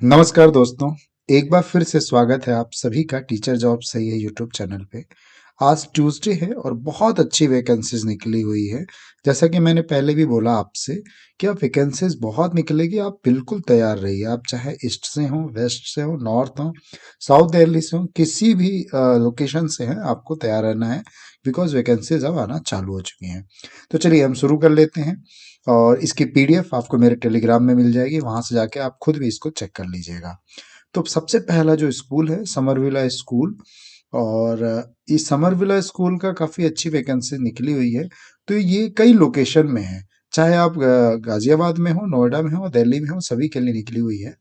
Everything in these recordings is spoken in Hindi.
नमस्कार दोस्तों, एक बार फिर से स्वागत है आप सभी का टीचर जॉब सही है यूट्यूब चैनल पे। आज ट्यूसडे है और बहुत अच्छी वैकेंसीज निकली हुई है। जैसा कि मैंने पहले भी बोला आपसे कि आप वैकेंसीज बहुत निकलेगी, आप बिल्कुल तैयार रहिए। आप चाहे ईस्ट से हो, वेस्ट से हो, नॉर्थ हो, साउथ दिल्ली से हो, किसी भी लोकेशन से हैं, आपको तैयार रहना है बिकॉज वैकेंसीज अब आना चालू हो चुकी हैं। तो चलिए हम शुरू कर लेते हैं और इसकी पीडीएफ आपको मेरे टेलीग्राम में मिल जाएगी, वहां से जाके आप खुद भी इसको चेक कर लीजिएगा। तो सबसे पहला जो स्कूल है समरविला स्कूल, और इस समरविला स्कूल का काफ़ी अच्छी वैकेंसी निकली हुई है। तो ये कई लोकेशन में है, चाहे आप गाजियाबाद में हो, नोएडा में हो, दिल्ली में हो, सभी के लिए निकली हुई है।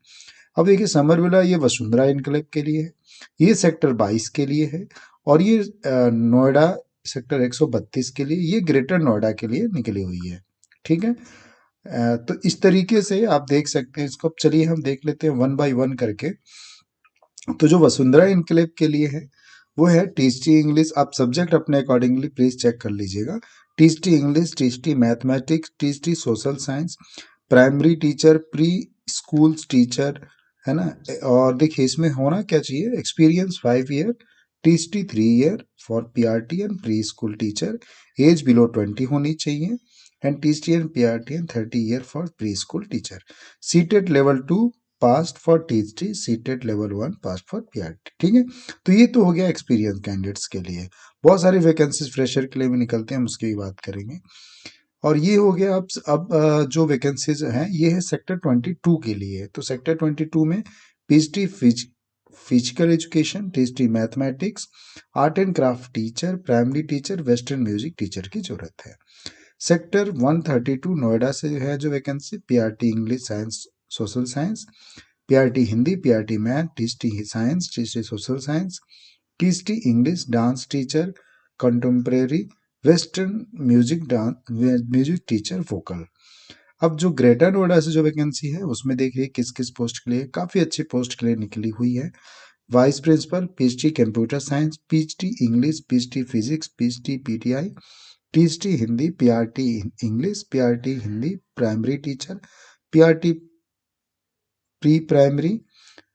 अब देखिए समरविला ये वसुंधरा इनकलेव के लिए है, ये सेक्टर 22 के लिए है, और ये नोएडा सेक्टर 132 के लिए, ये ग्रेटर नोएडा के लिए निकली हुई है। ठीक है। तो इस तरीके से आप देख सकते हैं इसको। अब चलिए हम देख लेते हैं वन बाय वन करके। तो जो वसुंधरा इनकलेव के लिए है वो है टीएसटी इंग्लिश। आप सब्जेक्ट अपने अकॉर्डिंगली प्लीज चेक कर लीजिएगा। TST English, TST mathematics, TST social science, primary teacher, pre schools teacher, है ना। और देखिए इसमें होना क्या चाहिए, experience 5 year, TST 3 year for PRT and pre school teacher, age below 20 होनी चाहिए, and TST and PRT and 30 year for pre school teacher, CTET level 2 passed for TST, CTET level 1 past for PRT. ठीक है। तो ये तो हो गया एक्सपीरियंस कैंडिडेट्स के लिए। बहुत सारी वैकेंसीज फ्रेशर के लिए भी निकलते हैं, हम उसकी भी बात करेंगे। और ये हो गया। अब जो वैकेंसीज हैं ये है सेक्टर 22 के लिए। तो सेक्टर 22 में PhD physical education, THD mathematics, art and craft teacher, primary teacher, western music teacher की जरूरत है। सेक्टर 132 नोएडा से है जो vacancy, PRT English, science, social science, PRT Hindi, PRT math, TST science, TST social science, TST English, dance teacher contemporary, western music, dance music teacher vocal. अब जो ग्रेटर नोएडा से जो वैकेंसी है उसमें देखिए किस किस पोस्ट के लिए, काफ़ी अच्छी पोस्ट के लिए निकली हुई है। Vice principal, PhD computer science, PhD English, PhD physics, PhD PTI, TST Hindi, PRT English, PRT Hindi, primary teacher, PRT pre primary,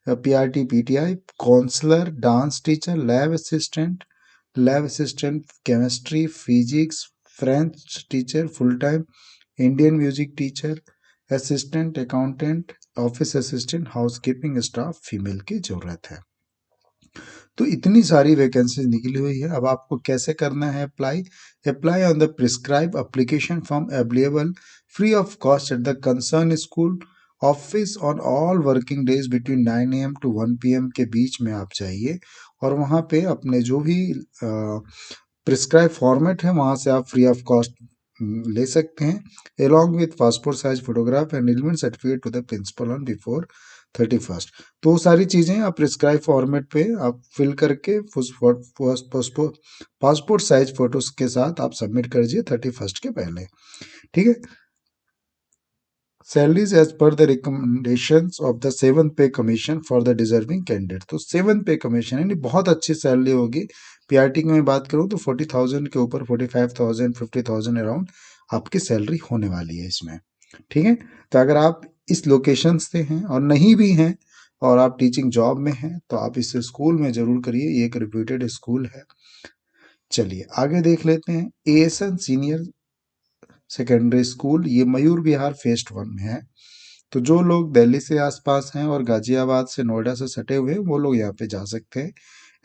PRT PTI, counsellor, dance teacher, lab assistant chemistry, physics, French teacher full time, Indian music teacher, assistant accountant, office assistant, housekeeping staff female की जरूरत है। तो इतनी सारी वैकेंसीज निकली हुई है। अब आपको कैसे करना है apply? Apply on the prescribe application form available free of cost at the concern school office on all working days between 9 AM to 1 PM के बीच में आप जाइए, और वहाँ पे अपने जो भी प्रिस्क्राइब फॉर्मेट है वहाँ से आप फ्री ऑफ कॉस्ट ले सकते हैं, along with passport size photograph and element certificate to the principal on before 31st। तो वो सारी चीज़ें आप प्रिस्क्राइब फॉर्मेट पे आप फिल करके पासपोर्ट साइज फोटोज के साथ आप सबमिट कर दीजिए 31st के पहले। ठीक है। Salaries as per the recommendations of the 7th pay commission for the deserving candidate. तो 7th पे कमीशन यानी बहुत अच्छी सैलरी होगी। पीआरटी की मैं बात करूँ तो 40,000 के ऊपर 45,000 50,000 अराउंड आपकी सैलरी होने वाली है इसमें। ठीक है। तो अगर आप इस लोकेशन से हैं और नहीं भी हैं और आप टीचिंग जॉब में हैं तो आप इस स्कूल में जरूर करिए, ये एक रिप्यूटेड स्कूल है। चलिए आगे देख लेते हैं। एएसएन सीनियर सेकेंडरी स्कूल, ये मयूर विहार फेज 1 में है। तो जो लोग दिल्ली से आसपास हैं और गाजियाबाद से, नोएडा से सटे हुए हैं, वो लोग यहाँ पे जा सकते हैं।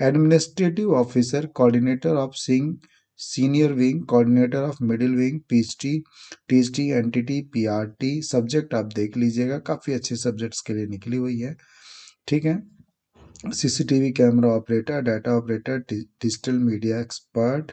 एडमिनिस्ट्रेटिव ऑफिसर, कोऑर्डिनेटर ऑफ सिंग senior wing, coordinator of middle wing, PHT, THT, NTT, PRT. Subject आप देख लीजिएगा, काफ़ी अच्छे सब्जेक्ट्स के लिए निकली हुई है। ठीक है। CCTV camera operator, data operator, digital media expert.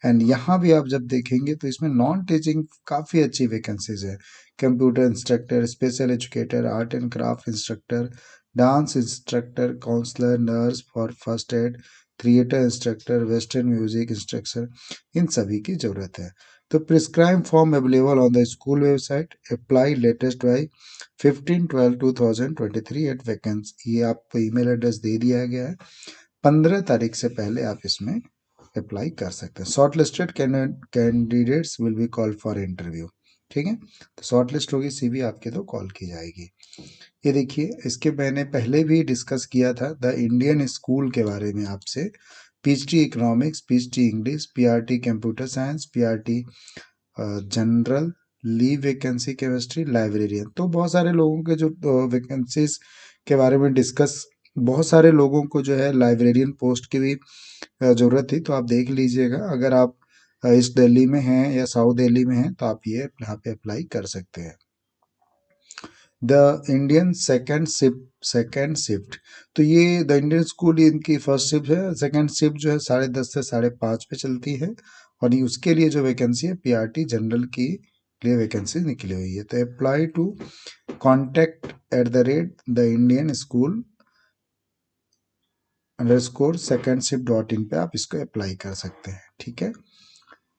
And यहाँ भी आप जब देखेंगे तो इसमें नॉन टीचिंग काफ़ी अच्छी वैकेंसीज है। Computer instructor, special educator, art and craft instructor, dance instructor, counsellor, nurse for first aid, theatre instructor, western music instructor, इन सभी की ज़रूरत है। तो prescribe form available on the school website, apply latest by 15/12/2023 at vacancy. ये आपको ईमेल एड्रेस दे दिया गया है। 15 तारीख से पहले आप इसमें अप्लाई कर सकते हैं। Short listed candidates will be called for interview. ठीक है। तो शॉर्ट लिस्ट होगी सीवी आपकी तो कॉल की जाएगी। ये देखिए, इसके मैंने पहले भी डिस्कस किया था द इंडियन स्कूल के बारे में आपसे। PhD economics, PhD English, PRT computer science, PRT general, leave vacancy chemistry, librarian. तो बहुत सारे लोगों के जो वैकेंसीज के बारे में डिस्कस, बहुत सारे लोगों को जो है लाइब्रेरियन पोस्ट की भी ज़रूरत थी। तो आप देख लीजिएगा, अगर आप ईस्ट दिल्ली में हैं या साउथ दिल्ली में हैं तो आप ये यहाँ पे अप्लाई कर सकते हैं। द इंडियन सेकेंड शिफ्ट, तो ये द इंडियन स्कूल इनकी फर्स्ट शिफ्ट है। सेकेंड शिफ्ट जो है 10:30 से 5:30 पे चलती है। और ये उसके लिए जो वैकेंसी है पीआरटी जनरल की लिए वैकेंसी निकली हुई है। तो apply to contact@the indian school_secondship.in पे आप इसको अप्लाई कर सकते हैं। ठीक है,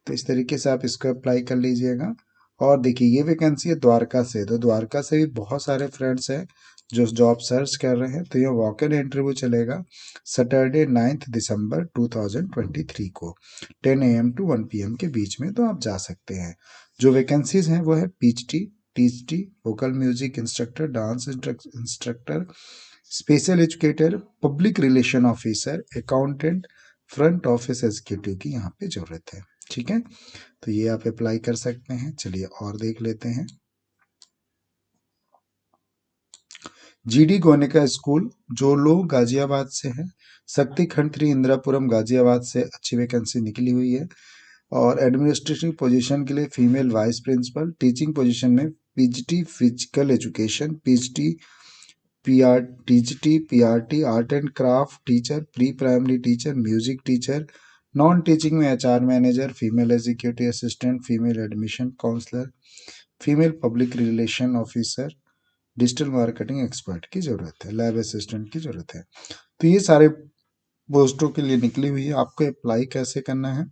तो इस तरीके से आप इसको अप्लाई कर लीजिएगा। और देखिए, ये वैकेंसी है द्वारका से, तो द्वारका से भी बहुत सारे फ्रेंड्स हैं जो जॉब सर्च कर रहे हैं। तो ये वॉक इन इंटरव्यू चलेगा सैटरडे 9 दिसंबर 2023 को 10 AM to 1 PM के बीच में। तो आप जा सकते हैं। जो वैकेंसीज हैं वो है PhD, THD, vocal music instructor, dance instructor, special educator, public relation officer, accountant, front office executive की यहाँ पे जरूरत है। ठीक है, तो ये आप अप्लाई कर सकते हैं। चलिए और देख लेते हैं। जीडी गोनिका स्कूल, जो लोग गाजियाबाद से हैं, शक्ति खंड 3 इंदिरापुरम गाजियाबाद से अच्छी वैकेंसी निकली हुई है। और एडमिनिस्ट्रेटिव पोजीशन के लिए female vice principal, teaching position में PGT physical education, PGT PRT art and craft teacher, pre primary teacher, music teacher, non teaching में HR manager, female executive assistant, female admission counsellor, female public relation officer, digital marketing expert की जरूरत है, लैब असिस्टेंट की जरूरत है। तो ये सारे पोस्टों के लिए निकली हुई है। आपको अप्लाई कैसे करना है?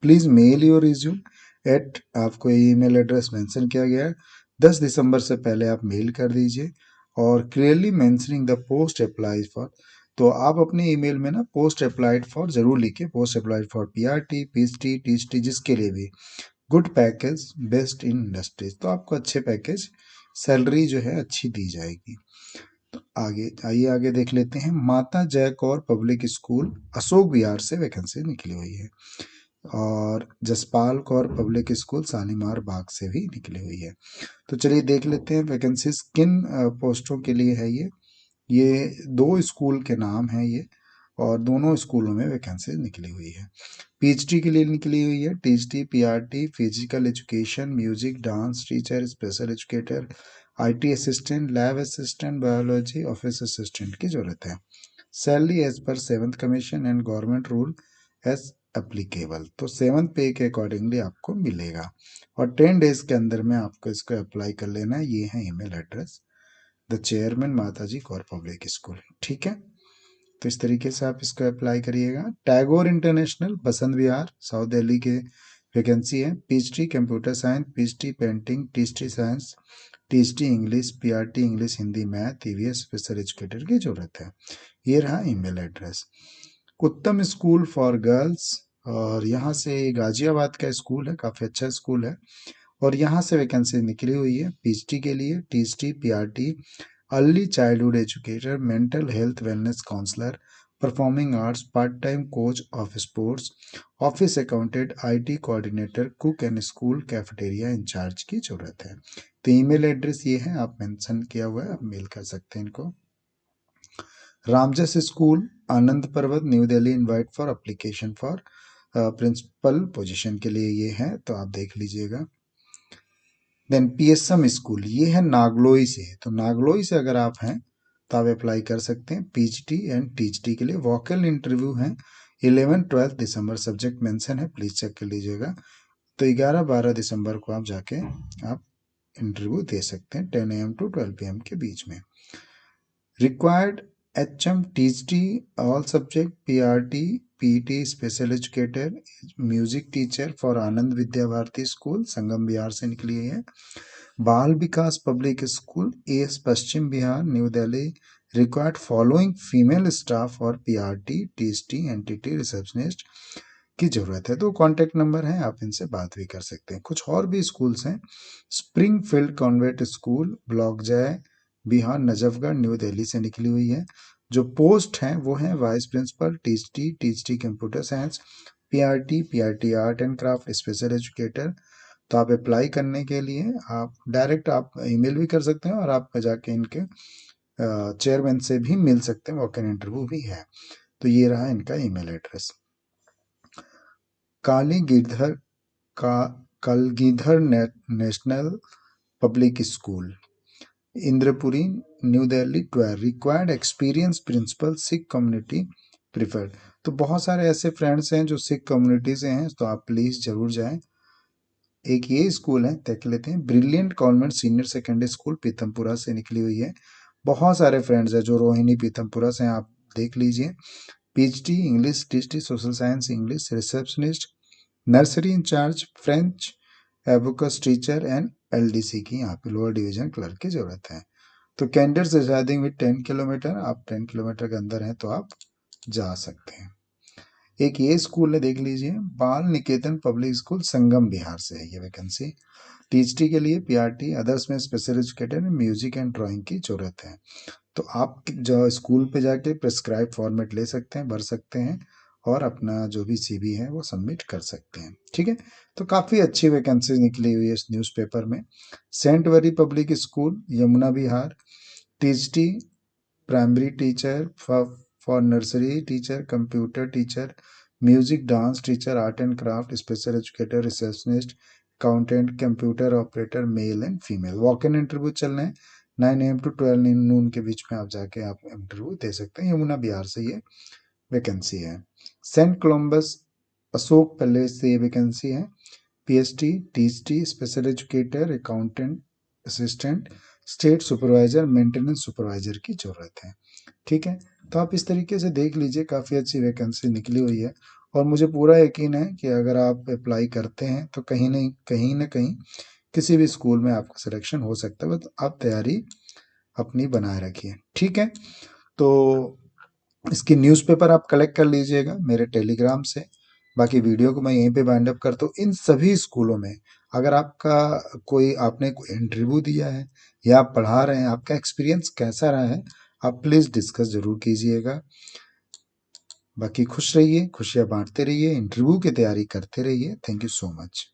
Please mail your resume at, आपको ईमेल एड्रेस मेंशन किया गया है। 10 दिसंबर से पहले आप मेल कर दीजिए और clearly mentioning the post apply for. तो आप अपने ईमेल में ना पोस्ट अप्लाइड फॉर जरूर लिखिए, post applied for PRT, PhD, THD, जिसके लिए भी। Good package best in industries, तो आपको अच्छे पैकेज, सैलरी जो है अच्छी दी जाएगी। तो आगे आइए, आगे देख लेते हैं। माता जय कौर पब्लिक स्कूल, अशोक विहार से वैकेंसी निकली हुई है। और जसपाल कौर पब्लिक स्कूल, शालीमार बाग से भी निकली हुई है। तो चलिए देख लेते हैं वैकेंसीज किन पोस्टों के लिए है। ये दो स्कूल के नाम हैं ये, और दोनों स्कूलों में वैकेंसी निकली हुई है। पीएचडी के लिए निकली हुई है THD, PRT, physical education, music, dance teacher, special educator, IT assistant, lab assistant, biology, office assistant की जरूरत है। Salary as per 7th commission and government rule as applicable, तो 7th पे के अकॉर्डिंगली आपको मिलेगा। और 10 डेज के अंदर में आपको इसको अप्लाई कर लेना है। ये है ईमेल एड्रेस, द चेयरमैन माताजी कौर पब्लिक स्कूल। ठीक है, तो इस तरीके से आप इसको अप्लाई करिएगा। टैगोर इंटरनेशनल, बसंत विहार, साउथ दिल्ली के वैकेंसी है। PhD computer science, PhD painting, THD science, THD English, PRT English Hindi math, EVS special educator की जरूरत है। ये रहा ईमेल एड्रेस। उत्तम स्कूल फॉर गर्ल्स, और यहाँ से गाजियाबाद का स्कूल है, काफ़ी अच्छा स्कूल है। और यहाँ से वैकेंसी निकली हुई है पीएचडी के लिए, THD, PRT, early childhood educator, mental health wellness counsellor, performing arts, part time coach of sports, office accountant, IT coordinator, cook and school cafeteria in charge की जरूरत है। तो ईमेल एड्रेस ये है, आप मेंशन किया हुआ है, आप मेल कर सकते हैं इनको। Ramjas school, Anand Parbat, new Delhi, invite for application for principal position के लिए ये है, तो आप देख लीजिएगा। देन पीएसएम स्कूल, ये है नागलोई से, तो नागलोई से अगर आप हैं तो आप अप्लाई कर सकते हैं पीएचडी एंड टीएचडी के लिए। वोकल इंटरव्यू है 11-12 दिसंबर, सब्जेक्ट मेंशन है, प्लीज चेक कर लीजिएगा। तो 11-12 दिसंबर को आप जाके आप इंटरव्यू दे सकते हैं 10 AM to 12 PM के बीच में। Required HM THD all subject, PRT, PT special educator, music teacher for Anand Vidya Bharati school, Sangam Vihar से निकली है। Bal Vikas public school, S Paschim Vihar, New Delhi, required following female staff और PRT, THD, एंटिटी रिसेप्शनिस्ट, की ज़रूरत है। तो कॉन्टैक्ट नंबर है, आप इनसे बात भी कर सकते हैं। कुछ और भी स्कूल्स हैं। स्प्रिंगफील्ड कॉन्वेंट स्कूल, ब्लॉक जय, बिहार, नजफगढ़, न्यू दिल्ली से निकली हुई है। जो पोस्ट हैं वो हैं vice principal, THT computer science, PRT art and craft, special educator. तो आप अप्लाई करने के लिए आप डायरेक्ट आप ईमेल भी कर सकते हैं और आप जाके इनके चेयरमैन से भी मिल सकते हैं, वॉक इन इंटरव्यू भी है। तो ये रहा इनका ईमेल एड्रेस। काली गिरधर का Kalgidhar national public school, Inderpuri, new Delhi, 12 required experience principal, Sikh community preferred. तो बहुत सारे ऐसे फ्रेंड्स हैं जो सिख कम्युनिटी से हैं, तो आप प्लीज़ ज़रूर जाएं। एक ये स्कूल है, देख लेते हैं। Brilliant convent senior secondary school, Pitampura से निकली हुई है। बहुत सारे फ्रेंड्स हैं जो रोहिणी पीतमपुरा से हैं, आप देख लीजिए। PhD English, THD social science English, receptionist, nursery incharge, French, abacus teacher and LDC की यहाँ पे लोअर डिवीजन क्लर्क की जरूरत है। तो कैंडिडेट्स रिजाइडिंग विद 10 किलोमीटर, आप 10 किलोमीटर के अंदर हैं तो आप जा सकते हैं। एक ये स्कूल है, देख लीजिए, बाल निकेतन पब्लिक स्कूल, संगम, बिहार से है ये वैकेंसी। टीएचटी के लिए पीआरटी अदर्स में स्पेशल एजुकेटर में म्यूजिक एंड ड्राइंग की जरूरत है। तो आप जो स्कूल पे जाके प्रिस्क्राइब फॉर्मेट ले सकते हैं, भर सकते हैं और अपना जो भी सीवी है वो सबमिट कर सकते हैं। ठीक है, तो काफ़ी अच्छी वैकेंसी निकली हुई है इस न्यूज़पेपर में। Saint very public school, Yamuna, Vihar, THT primary teacher, for nursery teacher, computer teacher, music dance teacher, art and craft, special educator, receptionist, accountant, computer operator, male and female. Walk in interview चल रहे हैं, 9 AM to 12 नून के बीच में आप जाके आप इंटरव्यू दे सकते हैं। यमुना, बिहार से ये वैकेंसी है। सेंट कोलम्बस अशोक पैलेस से ये वैकेंसी है। PhD, THT, special educator, accountant assistant, state supervisor, maintenance supervisor की जरूरत है। ठीक है, तो आप इस तरीके से देख लीजिए, काफ़ी अच्छी वैकेंसी निकली हुई है और मुझे पूरा यकीन है कि अगर आप अप्लाई करते हैं तो कहीं ना कहीं किसी भी स्कूल में आपका सिलेक्शन हो सकता है। बस आप तैयारी अपनी बनाए रखिए। ठीक है, तो इसकी न्यूज़पेपर आप कलेक्ट कर लीजिएगा मेरे टेलीग्राम से। बाकी वीडियो को मैं यहीं पे वाइंड अप करता हूँ। इन सभी स्कूलों में अगर आपका आपने कोई इंटरव्यू दिया है या आप पढ़ा रहे हैं, आपका एक्सपीरियंस कैसा रहा है, आप प्लीज़ डिस्कस ज़रूर कीजिएगा। बाकी खुश रहिए, खुशियाँ बांटते रहिए, इंटरव्यू की तैयारी करते रहिए। Thank you so much.